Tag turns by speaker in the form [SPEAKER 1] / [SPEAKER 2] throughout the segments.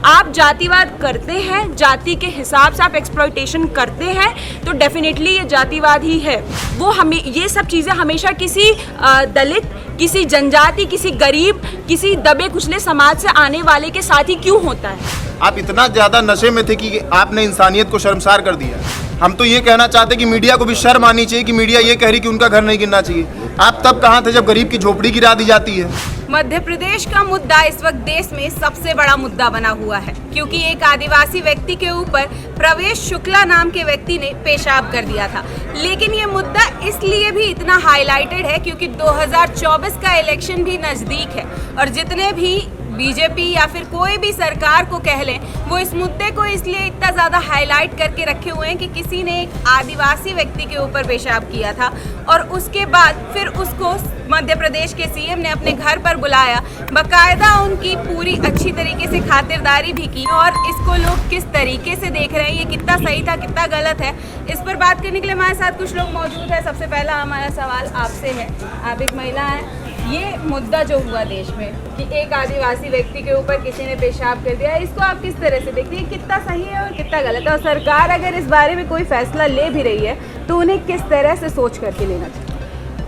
[SPEAKER 1] आप जातिवाद करते हैं, जाति के हिसाब से आप एक्सप्लॉयटेशन करते हैं, तो डेफिनेटली ये जातिवाद ही है। वो हमें ये सब चीज़ें हमेशा किसी दलित, किसी जनजाति, किसी गरीब, किसी दबे कुचले समाज से आने वाले के साथ ही क्यों होता है?
[SPEAKER 2] आप इतना ज़्यादा नशे में थे कि आपने इंसानियत को शर्मसार कर दिया। हम तो ये कहना चाहते कि मीडिया को भी शर्म आनी चाहिए कि मीडिया ये कह रही कि उनका घर नहीं गिरना चाहिए। आप तब कहाँ थे जब गरीब की झोपड़ी गिरा दी जाती है?
[SPEAKER 3] मध्य प्रदेश का मुद्दा इस वक्त देश में सबसे बड़ा मुद्दा बना हुआ है, क्योंकि एक आदिवासी व्यक्ति के ऊपर प्रवेश शुक्ला नाम के व्यक्ति ने पेशाब कर दिया था। लेकिन ये मुद्दा इसलिए भी इतना हाईलाइटेड है क्योंकि 2024 का इलेक्शन भी नज़दीक है और जितने भी बीजेपी या फिर कोई भी सरकार को कह लें, वो इस मुद्दे को इसलिए इतना ज़्यादा हाईलाइट करके रखे हुए हैं कि किसी ने एक आदिवासी व्यक्ति के ऊपर पेशाब किया था और उसके बाद फिर उसको मध्य प्रदेश के सीएम ने अपने घर पर बुलाया, बाकायदा उनकी पूरी अच्छी तरीके से खातिरदारी भी की। और इसको लोग किस तरीके से देख रहे हैं, ये कितना सही था, कितना गलत है, इस पर बात करने के लिए हमारे साथ कुछ लोग मौजूद हैं। सबसे पहला हमारा सवाल आपसे है, आप एक महिला हैं, ये मुद्दा जो हुआ देश में कि एक आदिवासी व्यक्ति के ऊपर किसी ने पेशाब कर दिया, इसको आप किस तरह से देखती हैं? कितना सही है और कितना गलत है? और सरकार अगर इस बारे में कोई फैसला ले भी रही है तो उन्हें किस तरह से सोच करके लेना चाहिए?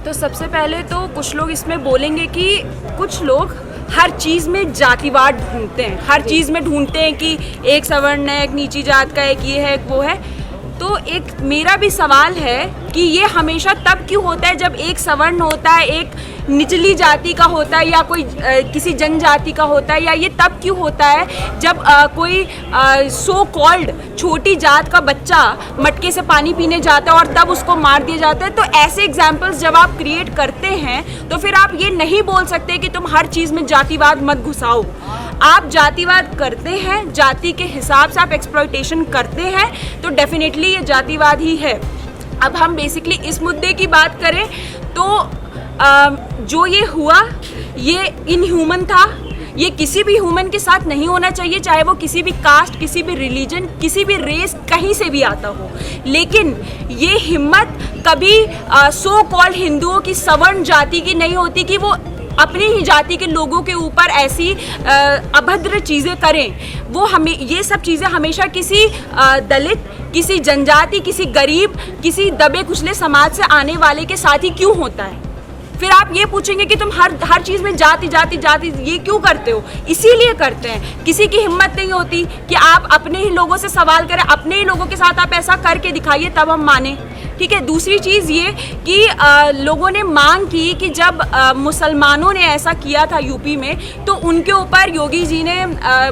[SPEAKER 1] तो सबसे पहले तो कुछ लोग इसमें बोलेंगे कि कुछ लोग हर चीज़ में जातिवाद ढूंढते हैं, हर चीज़ में ढूंढते हैं कि एक सवर्ण है, एक नीची जात का, एक ये है, एक वो है। तो एक मेरा भी सवाल है कि ये हमेशा तब क्यों होता है जब एक सवर्ण होता है, एक निचली जाति का होता है या कोई किसी जनजाति का होता है, या ये तब क्यों होता है जब कोई सो कॉल्ड छोटी जात का बच्चा मटके से पानी पीने जाता है और तब उसको मार दिया जाता है। तो ऐसे एग्जाम्पल्स जब आप क्रिएट करते हैं तो फिर आप ये नहीं बोल सकते कि तुम हर चीज़ में जातिवाद मत घुसाओ। आप जातिवाद करते हैं, जाति के हिसाब से आप एक्सप्लॉयटेशन करते हैं, तो डेफिनेटली ये जातिवाद ही है। अब हम बेसिकली इस मुद्दे की बात करें तो जो ये हुआ ये इनह्यूमन था, ये किसी भी ह्यूमन के साथ नहीं होना चाहिए, चाहे वो किसी भी कास्ट, किसी भी रिलीजन, किसी भी रेस, कहीं से भी आता हो। लेकिन ये हिम्मत कभी सो कॉल्ड हिंदुओं की सवर्ण जाति की नहीं होती कि वो अपनी ही जाति के लोगों के ऊपर ऐसी अभद्र चीज़ें करें। वो हमें ये सब चीज़ें हमेशा किसी दलित, किसी जनजाति, किसी गरीब, किसी दबे कुचले समाज से आने वाले के साथ ही क्यों होता है? फिर आप ये पूछेंगे कि तुम हर चीज़ में जाति जाति जाति ये क्यों करते हो? इसीलिए करते हैं। किसी की हिम्मत नहीं होती कि आप अपने ही लोगों से सवाल करें, अपने ही लोगों के साथ आप ऐसा करके दिखाइए, तब हम माने। ठीक है। दूसरी चीज़ ये कि लोगों ने मांग की कि जब मुसलमानों ने ऐसा किया था यूपी में, तो उनके ऊपर योगी जी ने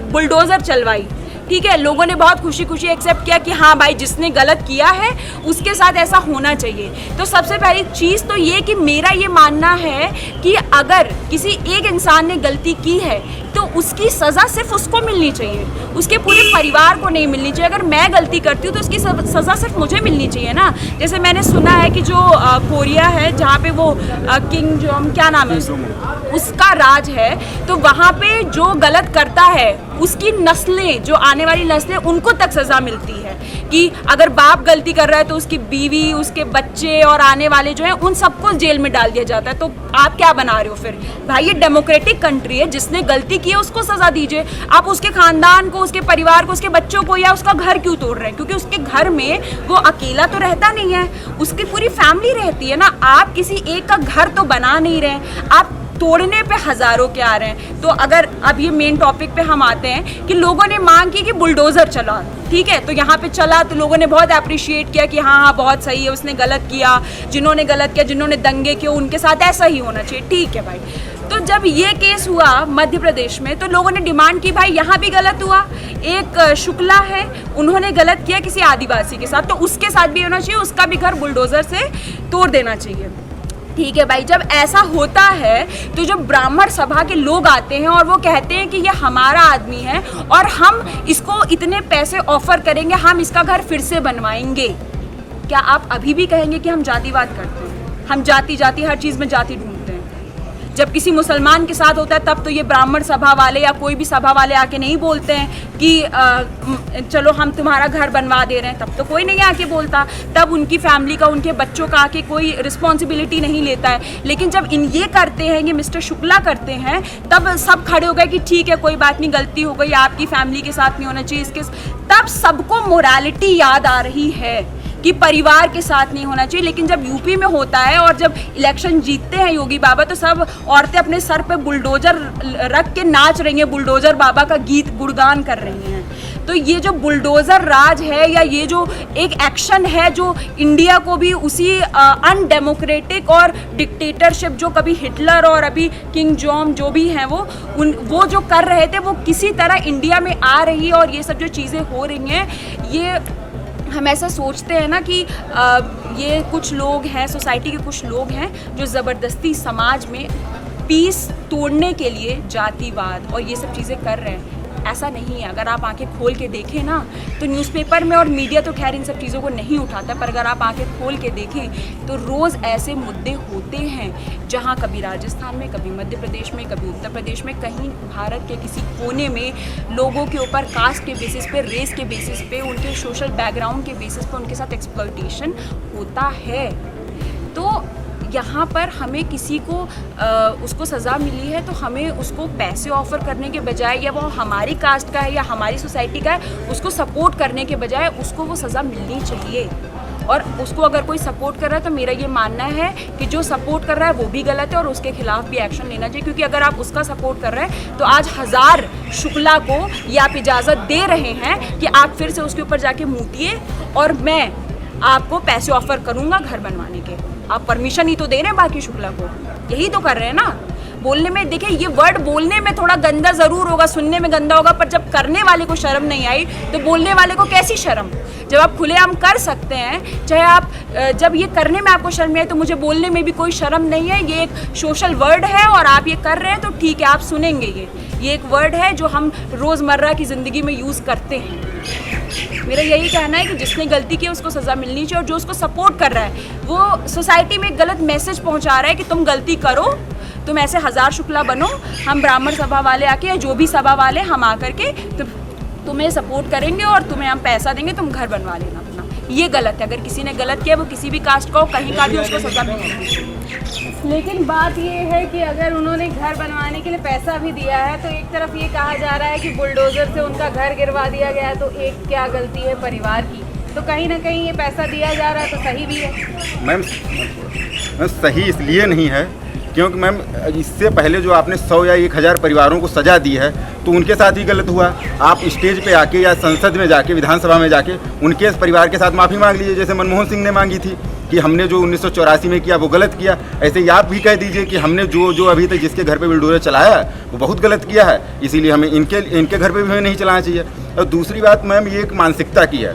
[SPEAKER 1] बुलडोज़र चलवाई। ठीक है, लोगों ने बहुत खुशी खुशी एक्सेप्ट किया कि हाँ भाई, जिसने गलत किया है उसके साथ ऐसा होना चाहिए। तो सबसे पहली चीज़ तो ये कि मेरा ये मानना है कि अगर किसी एक इंसान ने गलती की है तो उसकी सज़ा सिर्फ उसको मिलनी चाहिए, उसके पूरे परिवार को नहीं मिलनी चाहिए। अगर मैं गलती करती हूँ तो उसकी सज़ा सिर्फ मुझे मिलनी चाहिए ना। जैसे मैंने सुना है कि जो कोरिया है, जहाँ पे वो किंग जोम, क्या नाम है उसका राज है, तो वहाँ पे जो गलत करता है उसकी नस्लें, जो आने वाली नस्लें, उनको तक सज़ा मिलती है। कि अगर बाप गलती कर रहा है तो उसकी बीवी, उसके बच्चे और आने वाले जो हैं उन सबको जेल में डाल दिया जाता है। तो आप क्या बना रहे हो फिर? भाई ये डेमोक्रेटिक कंट्री है, जिसने गलती की है उसको सज़ा दीजिए। आप उसके ख़ानदान को, उसके परिवार को, उसके बच्चों को या उसका घर क्यों तोड़ रहे हैं? क्योंकि उसके घर में वो अकेला तो रहता नहीं है, उसकी पूरी फैमिली रहती है ना। आप किसी एक का घर तो बना नहीं रहे, आप तोड़ने पे हज़ारों के आ रहे हैं। तो अगर अब ये मेन टॉपिक पे हम आते हैं कि लोगों ने मांग की कि बुलडोज़र चला, ठीक है, तो यहाँ पे चला तो लोगों ने बहुत अप्रिशिएट किया कि हाँ बहुत सही है, उसने गलत किया, जिन्होंने गलत किया, जिन्होंने दंगे किए, उनके साथ ऐसा ही होना चाहिए। ठीक है भाई। तो जब ये केस हुआ मध्य प्रदेश में तो लोगों ने डिमांड की भाई यहाँ भी गलत हुआ, एक शुक्ला है, उन्होंने गलत किया किसी आदिवासी के साथ, तो उसके साथ भी होना चाहिए, उसका भी घर बुलडोज़र से तोड़ देना चाहिए। ठीक है भाई। जब ऐसा होता है तो जब ब्राह्मण सभा के लोग आते हैं और वो कहते हैं कि ये हमारा आदमी है और हम इसको इतने पैसे ऑफर करेंगे, हम इसका घर फिर से बनवाएंगे, क्या आप अभी भी कहेंगे कि हम जातिवाद करते हैं? हम जाति हर चीज़ में जाति ढूंढते हैं? जब किसी मुसलमान के साथ होता है तब तो ये ब्राह्मण सभा वाले या कोई भी सभा वाले आके नहीं बोलते हैं कि चलो हम तुम्हारा घर बनवा दे रहे हैं, तब तो कोई नहीं आके बोलता, तब उनकी फैमिली का, उनके बच्चों का आके कोई रिस्पॉन्सिबिलिटी नहीं लेता है। लेकिन जब ये करते हैं, ये मिस्टर शुक्ला करते हैं, तब सब खड़े हो गए कि ठीक है कोई बात नहीं, गलती हो गई, आपकी फैमिली के साथ नहीं होना चाहिए, इसके तब सबको मोरालिटी याद आ रही है कि परिवार के साथ नहीं होना चाहिए। लेकिन जब यूपी में होता है और जब इलेक्शन जीतते हैं योगी बाबा, तो सब औरतें अपने सर पे बुलडोजर रख के नाच रही हैं, बुलडोजर बाबा का गीत गुणगान कर रही हैं। तो ये जो बुलडोजर राज है या ये जो एक एक्शन है जो इंडिया को भी उसी अनडेमोक्रेटिक और डिक्टेटरशिप जो कभी हिटलर और अभी किंग जॉन जो भी हैं वो जो कर रहे थे, वो किसी तरह इंडिया में आ रही है। और ये सब जो चीज़ें हो रही हैं, ये हम ऐसा सोचते हैं ना कि ये कुछ लोग हैं, सोसाइटी के कुछ लोग हैं जो ज़बरदस्ती समाज में पीस तोड़ने के लिए जातिवाद और ये सब चीज़ें कर रहे हैं। ऐसा नहीं है। अगर आप आंखें खोल के देखें ना, तो न्यूज़पेपर में और मीडिया तो खैर इन सब चीज़ों को नहीं उठाता, पर अगर आप आंखें खोल के देखें तो रोज़ ऐसे मुद्दे होते हैं जहां कभी राजस्थान में, कभी मध्य प्रदेश में, कभी उत्तर प्रदेश में, कहीं भारत के किसी कोने में लोगों के ऊपर कास्ट के बेसिस पे, रेस के बेसिस पे, उनके सोशल बैकग्राउंड के बेसिस पे उनके साथ एक्सप्लॉयटेशन होता है। तो यहाँ पर हमें किसी को उसको सज़ा मिली है तो हमें उसको पैसे ऑफ़र करने के बजाय, या वो हमारी कास्ट का है या हमारी सोसाइटी का है, उसको सपोर्ट करने के बजाय उसको वो सज़ा मिलनी चाहिए। और उसको अगर कोई सपोर्ट कर रहा है तो मेरा ये मानना है कि जो सपोर्ट कर रहा है वो भी गलत है और उसके खिलाफ भी एक्शन लेना चाहिए। क्योंकि अगर आप उसका सपोर्ट कर रहे हैं तो आज 1000 शुक्ला को ये आप इजाज़त दे रहे हैं कि आप फिर से उसके ऊपर जाके मूतिए और मैं आपको पैसे ऑफ़र करूँगा घर बनवाने के। आप परमिशन ही तो दे रहे हैं बाकी शुक्ला को, यही तो कर रहे हैं ना। बोलने में देखिए, ये वर्ड बोलने में थोड़ा गंदा ज़रूर होगा, सुनने में गंदा होगा, पर जब करने वाले को शर्म नहीं आई तो बोलने वाले को कैसी शर्म। जब आप खुलेआम कर सकते हैं, चाहे आप जब ये करने में आपको शर्म नहीं आई तो मुझे बोलने में भी कोई शर्म नहीं है। ये एक सोशल वर्ड है और आप ये कर रहे हैं तो ठीक है, आप सुनेंगे। ये एक वर्ड है जो हम रोज़मर्रा की ज़िंदगी में यूज़ करते हैं। मेरा यही कहना है कि जिसने गलती की उसको सज़ा मिलनी चाहिए, और जो उसको सपोर्ट कर रहा है वो सोसाइटी में एक गलत मैसेज पहुंचा रहा है कि तुम गलती करो, तुम ऐसे 1000 शुक्ला बनो, हम ब्राह्मण सभा वाले आके या जो भी सभा वाले हम आकर के तुम्हें सपोर्ट करेंगे और तुम्हें हम पैसा देंगे, तुम घर बनवा लेना अपना। ये गलत है। अगर किसी ने गलत किया, वो किसी भी कास्ट का हो, कहीं का भी, उसको सज़ा मिलेगी।
[SPEAKER 3] लेकिन बात ये है कि अगर उन्होंने घर बनवाने के लिए पैसा भी दिया है तो एक तरफ ये कहा जा रहा है कि बुलडोज़र से उनका घर गिरवा दिया गया है, तो एक क्या गलती है परिवार की? तो कहीं ना कहीं ये पैसा दिया जा रहा है तो सही भी है।
[SPEAKER 4] मैम सही इसलिए नहीं है क्योंकि मैम इससे पहले जो आपने 100 या 1000 परिवारों को सज़ा दी है तो उनके साथ ही गलत हुआ। आप स्टेज पे आके या संसद में जाके, विधानसभा में जाके उनके परिवार के साथ माफ़ी मांग लीजिए, जैसे मनमोहन सिंह ने मांगी थी कि हमने जो 1984 में किया वो गलत किया। ऐसे ही आप भी कह दीजिए कि हमने जो अभी तक जिसके घर पे बुलडोजर चलाया वो बहुत गलत किया है, इसीलिए हमें इनके घर पे भी हमें नहीं चलाना चाहिए। और दूसरी बात मैम, ये एक मानसिकता की है।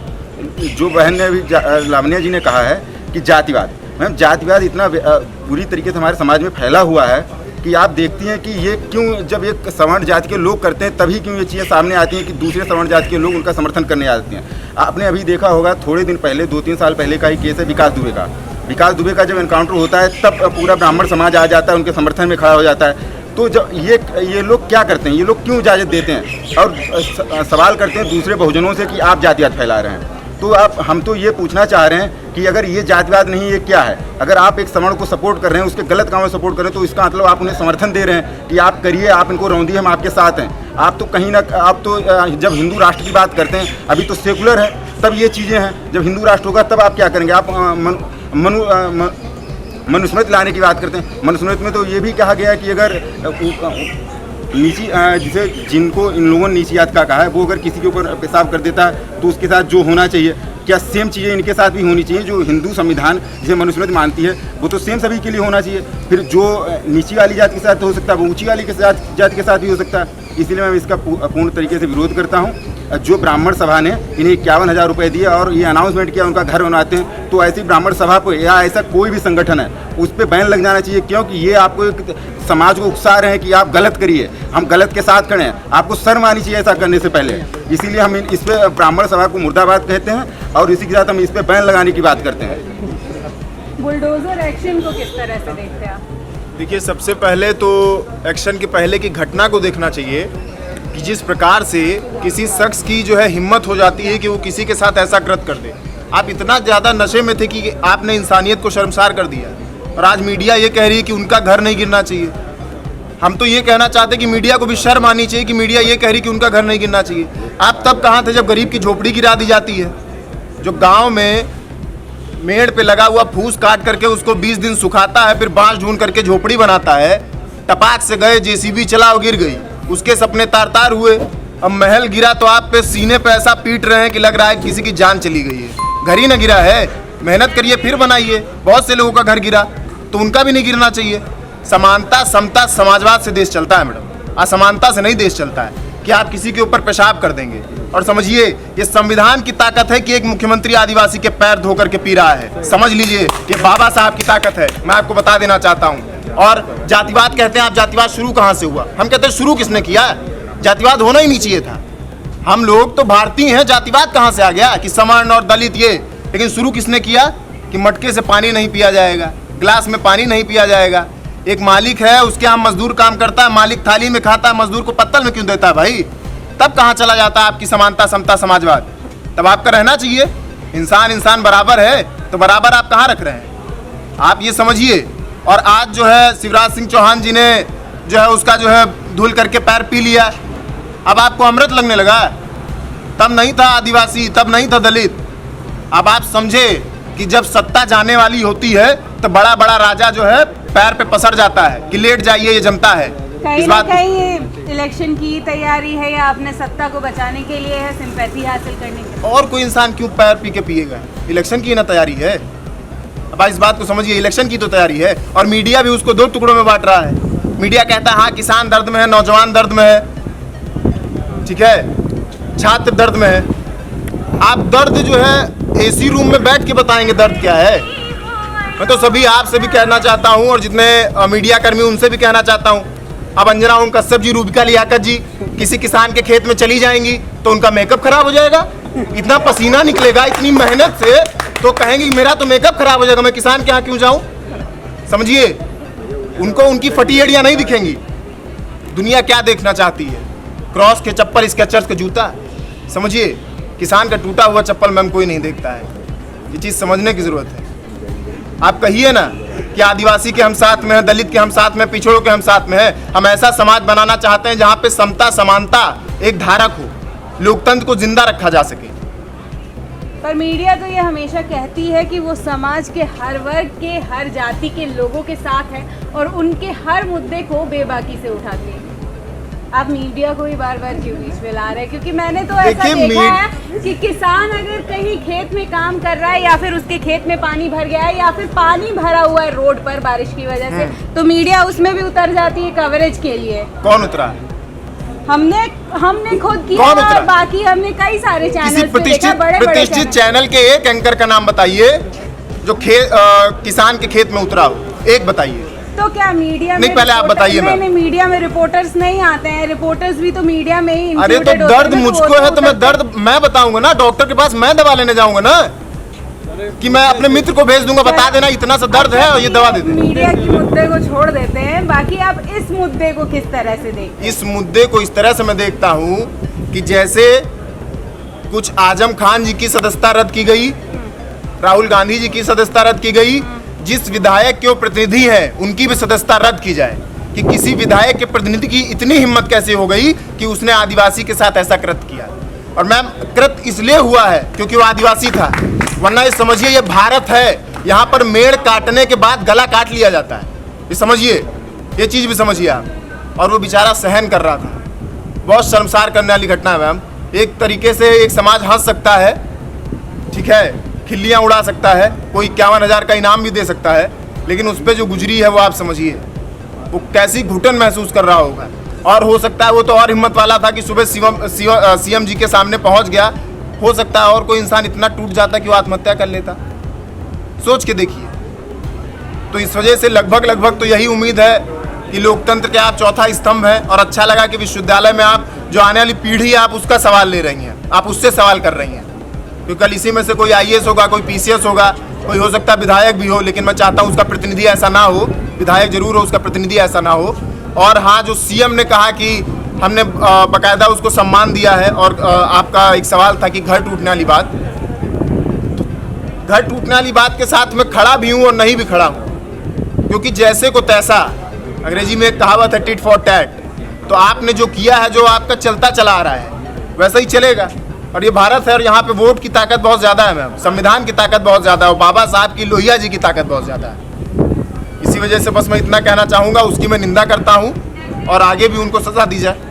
[SPEAKER 4] जो बहन ने अभी लावण्या जी ने कहा है कि जातिवाद, मैम जातिवाद इतना बुरी तरीके से हमारे समाज में फैला हुआ है कि आप देखती हैं कि ये क्यों, जब एक सवर्ण जाति के लोग करते हैं तभी क्यों ये चीज़ें सामने आती हैं कि दूसरे सवर्ण जाति के लोग उनका समर्थन करने आते हैं। आपने अभी देखा होगा, थोड़े दिन पहले 2-3 साल पहले का ही केस है विकास दुबे का। विकास दुबे का जब एनकाउंटर होता है तब पूरा ब्राह्मण समाज आ जाता है, उनके समर्थन में खड़ा हो जाता है। तो जब ये लोग क्या करते हैं, ये लोग क्यों इजाज़त देते हैं और सवाल करते हैं दूसरे बहुजनों से कि आप जातिवाद फैला रहे हैं। तो हम तो ये पूछना चाह रहे हैं कि अगर ये जातिवाद नहीं, ये क्या है? अगर आप एक सवर्ण को सपोर्ट कर रहे हैं, उसके गलत काम में सपोर्ट कर रहे हैं, तो इसका मतलब आप उन्हें समर्थन दे रहे हैं कि आप करिए, आप इनको रौंदिए, हम आपके साथ हैं। आप तो कहीं ना, आप तो जब हिंदू राष्ट्र की बात करते हैं, अभी तो सेकुलर है, तब ये चीज़ें हैं। जब हिंदू राष्ट्र होगा तब आप क्या करेंगे? आप मनुस्मृति लाने की बात करते हैं। मनुस्मृति में तो ये भी कहा गया है कि अगर नीची, जिसे जिनको इन लोगों ने नीची जात का कहा है, वो अगर किसी के ऊपर पेशाब कर देता है तो उसके साथ जो होना चाहिए, क्या सेम चीज़ें इनके साथ भी होनी चाहिए? जो हिंदू संविधान जिसे मनुस्मृति मानती है वो तो सेम सभी के लिए होना चाहिए। फिर जो नीची वाली जाति के साथ हो सकता है वो ऊंची वाली जाति के साथ भी हो सकता है। इसलिए मैं इसका पूर्ण तरीके से विरोध करता हूँ। जो ब्राह्मण सभा ने इन्हें 51,000 रुपये दिए और ये अनाउंसमेंट किया उनका घर बनाते हैं, तो ऐसी ब्राह्मण सभा पर या ऐसा कोई भी संगठन है उस पर बैन लग जाना चाहिए। क्योंकि ये आपको एक समाज को उकसा रहे हैं कि आप गलत करिए, हम गलत के साथ खड़े हैं। आपको शर्म आनी चाहिए ऐसा करने से पहले। इसीलिए हम इस पर ब्राह्मण सभा को मुर्दाबाद कहते हैं और इसी के साथ हम इस पर बैन लगाने की बात करते हैं।
[SPEAKER 3] बुलडोजर एक्शन को किस तरह से देखते हैं आप?
[SPEAKER 2] देखिए, सबसे पहले तो एक्शन के पहले की घटना को देखना चाहिए कि जिस प्रकार से किसी शख्स की जो है हिम्मत हो जाती है कि वो किसी के साथ ऐसा कृत्य कर दे। आप इतना ज़्यादा नशे में थे कि आपने इंसानियत को शर्मसार कर दिया, और आज मीडिया ये कह रही है कि उनका घर नहीं गिरना चाहिए। हम तो ये कहना चाहते कि मीडिया को भी शर्म आनी चाहिए कि मीडिया ये कह रही कि उनका घर नहीं गिरना चाहिए। आप तब कहाँ थे जब गरीब की झोपड़ी गिरा दी जाती है? जो गाँव में मेड़ पे लगा हुआ फूस काट करके उसको 20 दिन सुखाता है, फिर बांस ढूंढ करके झोपड़ी बनाता है, टपाक से गए, जेसीबी चला और गिर गई, उसके सपने तार तार हुए। अब महल गिरा तो आप पे सीने पे ऐसा पीट रहे हैं कि लग रहा है किसी की जान चली गई है। घर ही ना गिरा है, मेहनत करिए फिर बनाइए। बहुत से लोगों का घर गिरा तो उनका भी नहीं गिरना चाहिए। समानता, समता, समाजवाद से देश चलता है मैडम, असमानता से नहीं देश चलता है कि आप किसी के ऊपर पेशाब कर देंगे। और समझिए, ये संविधान की ताकत है कि एक मुख्यमंत्री आदिवासी के पैर धो करके पी रहा है। समझ लीजिए कि बाबा साहब की ताकत है, मैं आपको बता देना चाहता हूँ। और जातिवाद कहते हैं, आप जातिवाद शुरू कहाँ से हुआ? हम कहते हैं शुरू किसने किया? जातिवाद होना ही नहीं चाहिए था। हम लोग तो भारतीय हैं, जातिवाद कहाँ से आ गया कि सवर्ण और दलित ये? लेकिन शुरू किसने किया कि मटके से पानी नहीं पिया जाएगा, गिलास में पानी नहीं पिया जाएगा। एक मालिक है, उसके यहाँ मजदूर काम करता है, मालिक थाली में खाता है, मजदूर को पत्तल में क्यों देता है भाई? तब कहाँ चला जाता है आपकी समानता, समता, समाजवाद? तब आपका रहना चाहिए इंसान इंसान बराबर है, तो बराबर आप कहाँ रख रहे हैं? आप ये समझिए। और आज जो है शिवराज सिंह चौहान जी ने जो है उसका जो है धुल करके पैर पी लिया, अब आपको अमृत लगने लगा। तब नहीं था आदिवासी, तब नहीं था दलित। अब आप समझे कि जब सत्ता जाने वाली होती है तो बड़ा बड़ा राजा जो है पैर पे पसर जाता है कि लेट जाइए, ये जनता है।
[SPEAKER 3] कहीं ना कहीं ये इलेक्शन की तैयारी है या अपने सत्ता को बचाने के लिए है, सिंपैथी हासिल करने के लिए?
[SPEAKER 2] और कोई इंसान क्यों पैर पी के पिएगा? इलेक्शन की ना तैयारी है। अब इस बात को समझिए, इलेक्शन की तो तैयारी है। और मीडिया भी उसको 2 टुकड़ों में बांट रहा है। मीडिया कहता है हाँ किसान दर्द में है, नौजवान दर्द में है, ठीक है, छात्र दर्द में है। आप दर्द जो है एसी रूम में बैठ के बताएंगे दर्द क्या है। मैं तो सभी आपसे भी कहना चाहता हूं और जितने मीडिया कर्मी उनसे भी कहना चाहता हूं, अब अंजना ओम कश्यप जी, रूबिका लियाकत जी किसी किसान के खेत में चली जाएंगी तो उनका मेकअप खराब हो जाएगा। इतना पसीना निकलेगा इतनी मेहनत से, तो कहेंगे मेरा तो मेकअप खराब हो जाएगा, मैं किसान के यहाँ क्यों जाऊं? समझिए, उनको उनकी फटी एड़ियां नहीं दिखेंगी। दुनिया क्या देखना चाहती है? क्रॉस के चप्पल, स्केचर्स के जूता। समझिए, किसान का टूटा हुआ चप्पल मैम कोई नहीं देखता है। ये चीज़ समझने की ज़रूरत है। आप कहिए ना कि आदिवासी के हम साथ में हैं, दलित के हम साथ में, पिछड़ों के हम साथ में हैं। हम ऐसा समाज बनाना चाहते हैं जहाँ पे समता, समानता एक धारक हो, लोकतंत्र को जिंदा रखा जा सके।
[SPEAKER 3] पर मीडिया तो ये हमेशा कहती है कि वो समाज के हर वर्ग के, हर जाति के लोगों के साथ है और उनके हर मुद्दे को बेबाकी से उठाती है। आप मीडिया को ही बार बार क्यों बीच में ला रहे हैं? क्योंकि मैंने तो ऐसा देखा है कि किसान अगर कहीं खेत में काम कर रहा है या फिर उसके खेत में पानी भर गया है या फिर पानी भरा हुआ है रोड पर बारिश की वजह से, तो मीडिया उसमें भी उतर जाती है कवरेज के लिए।
[SPEAKER 2] कौन उतरा?
[SPEAKER 3] हमने खुद किया और बाकी हमने कई सारे चैनल
[SPEAKER 2] प्रतिष्ठित चैनल के एक एंकर का नाम बताइए जो किसान के खेत में उतरा हो, एक बताइए।
[SPEAKER 3] तो क्या मीडिया में
[SPEAKER 2] नहीं, पहले आप बताइए।
[SPEAKER 3] मीडिया में रिपोर्टर्स नहीं आते हैं? रिपोर्टर्स भी तो मीडिया में ही।
[SPEAKER 2] अरे तो दर्द मुझको है तो मैं दर्द मैं बताऊंगा ना, डॉक्टर के पास मैं दवा लेने जाऊंगा ना, कि मैं अपने मित्र को भेज दूंगा, बता देना इतना सा दर्द है और ये दवा दे दे।
[SPEAKER 3] मीडिया के मुद्दे को छोड़ देते हैं, बाकी आप इस मुद्दे को किस तरह से देखते हैं?
[SPEAKER 2] इस मुद्दे को इस तरह से मैं देखता हूँ कि जैसे कुछ आजम खान जी की सदस्यता रद्द की गई, राहुल गांधी जी की सदस्यता रद्द की गई, जिस विधायक के प्रतिनिधि है उनकी भी सदस्यता रद्द की जाए। कि किसी विधायक के प्रतिनिधि की इतनी हिम्मत कैसे हो गई कि उसने आदिवासी के साथ ऐसा कृत्य किया। और मैम, कृत्य इसलिए हुआ है क्योंकि वो आदिवासी था, वरना ये समझिए ये भारत है, यहाँ पर मेड़ काटने के बाद गला काट लिया जाता है। ये समझिए, ये चीज़ भी समझिए आप। और वो बेचारा सहन कर रहा था। बहुत शर्मसार करने वाली घटना है मैम। एक तरीके से एक समाज हंस सकता है, ठीक है, खिल्लियाँ उड़ा सकता है, कोई 51,000 का इनाम भी दे सकता है, लेकिन उस पर जो गुजरी है वो आप समझिए वो कैसी घुटन महसूस कर रहा होगा। और हो सकता है वो तो और हिम्मत वाला था कि सुबह सीएम जी के सामने पहुंच गया। हो सकता है और कोई इंसान इतना टूट जाता कि वो आत्महत्या कर लेता। सोच के देखिए। तो इस वजह से लगभग तो यही उम्मीद है कि लोकतंत्र के आप चौथा स्तंभ हैं। और अच्छा लगा कि विश्वविद्यालय में आप जो आने वाली पीढ़ी है आप उसका सवाल ले रही हैं, आप उससे सवाल कर रही हैं। क्योंकि कल इसी में से कोई IAS होगा, कोई PCS होगा, कोई हो सकता है विधायक भी हो, लेकिन मैं चाहता हूँ उसका प्रतिनिधि ऐसा ना हो विधायक जरूर हो, उसका प्रतिनिधि ऐसा ना हो। और हाँ, जो सीएम ने कहा कि हमने बाकायदा उसको सम्मान दिया है, और आपका एक सवाल था कि घर टूटने वाली बात, तो घर टूटने वाली बात के साथ मैं खड़ा भी हूँ और नहीं भी खड़ा हूँ, क्योंकि जैसे को तैसा, अंग्रेजी में एक कहावत है टिट फॉर टैट। तो आपने जो किया है, जो आपका चलता चला आ रहा है, वैसा ही चलेगा। और ये भारत है, और यहाँ पे वोट की ताकत बहुत ज़्यादा है मैम, संविधान की ताकत बहुत ज़्यादा है, और बाबा साहब की, लोहिया जी की ताकत बहुत ज़्यादा है। इसी वजह से बस मैं इतना कहना चाहूँगा, उसकी मैं निंदा करता हूँ और आगे भी उनको सजा दी जाए।